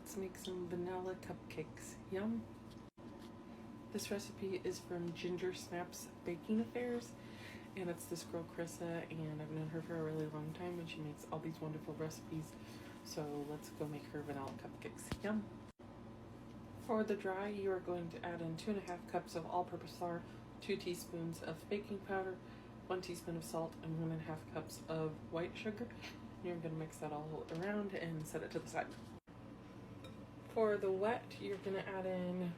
let's make some vanilla cupcakes. Yum! This recipe is from Ginger Snaps Baking Affairs, and it's this girl Karissa, and I've known her for a really long time, and she makes all these wonderful recipes. So let's go make her vanilla cupcakes. Yum! For the dry, you are going to add in 2.5 cups of all-purpose flour, 2 teaspoons of baking powder, 1 teaspoon of salt, and 1.5 cups of white sugar. You're going to mix that all around and set it to the side. For the wet, you're going to add in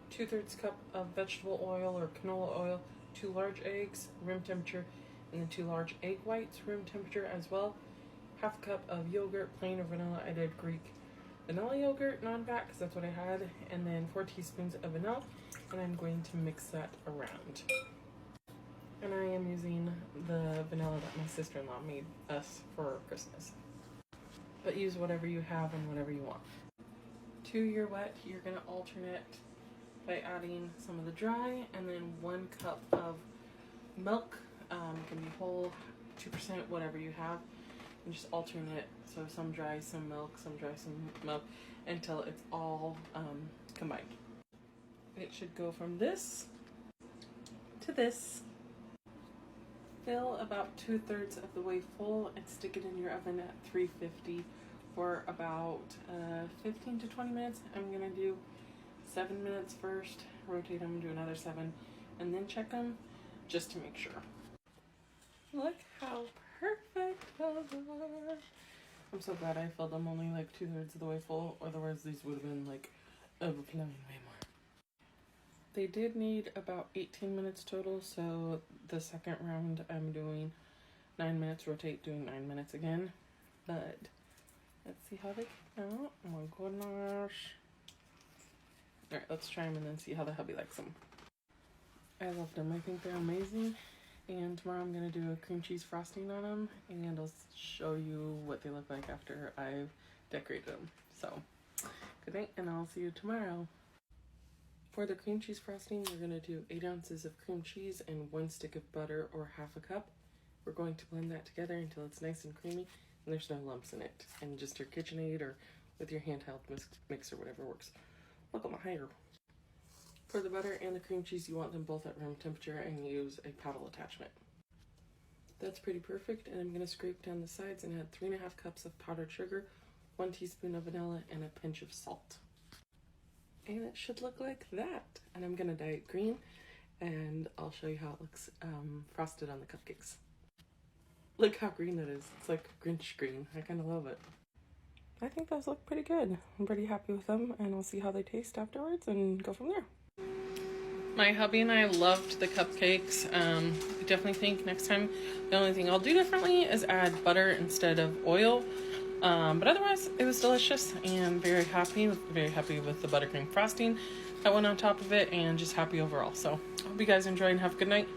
2/3 cup of vegetable oil or canola oil, 2 large eggs, room temperature, and then 2 large egg whites, room temperature as well. 1/2 cup of yogurt, plain or vanilla. I did Greek vanilla yogurt, non-fat, because that's what I had, and then 4 teaspoons of vanilla, and I'm going to mix that around. And I am using the vanilla that my sister-in-law made us for Christmas. But use whatever you have and whatever you want. To your wet, you're going to alternate by adding some of the dry, and then 1 cup of milk. Can be whole, 2%, whatever you have. And just alternate, so some dry, some milk, some dry, some milk, until it's all combined. It should go from this to this. Fill about 2/3 of the way full and stick it in your oven at 350 for about 15 to 20 minutes. I'm gonna do 7 minutes first, rotate them, do another 7, and then check them just to make sure. Look how perfect those are. I'm so glad I filled them only like 2/3 of the way full, otherwise these would have been like overflowing way more. They did need about 18 minutes total, so the second round I'm doing 9 minutes, rotate, doing 9 minutes again. But let's see how they came out. Oh my goodness. Alright, let's try them and then see how the hubby likes them. I love them. I think they're amazing. And tomorrow I'm going to do a cream cheese frosting on them, and I'll show you what they look like after I've decorated them. So, good night, and I'll see you tomorrow. For the cream cheese frosting, we're going to do 8 ounces of cream cheese and 1 stick of butter or 1/2 cup. We're going to blend that together until it's nice and creamy and there's no lumps in it. And just your KitchenAid or with your handheld mixer, whatever works. Look at my hair. For the butter and the cream cheese, you want them both at room temperature and use a paddle attachment. That's pretty perfect, and I'm going to scrape down the sides and add 3.5 cups of powdered sugar, 1 teaspoon of vanilla, and a pinch of salt. And it should look like that. And I'm going to dye it green, and I'll show you how it looks frosted on the cupcakes. Look how green that is. It's like Grinch green. I kind of love it. I think those look pretty good. I'm pretty happy with them, and we'll see how they taste afterwards and go from there. My hubby and I loved the cupcakes. I definitely think next time the only thing I'll do differently is add butter instead of oil. But otherwise, it was delicious and very happy with the buttercream frosting that went on top of it, and just happy overall. So I hope you guys enjoy and have a good night.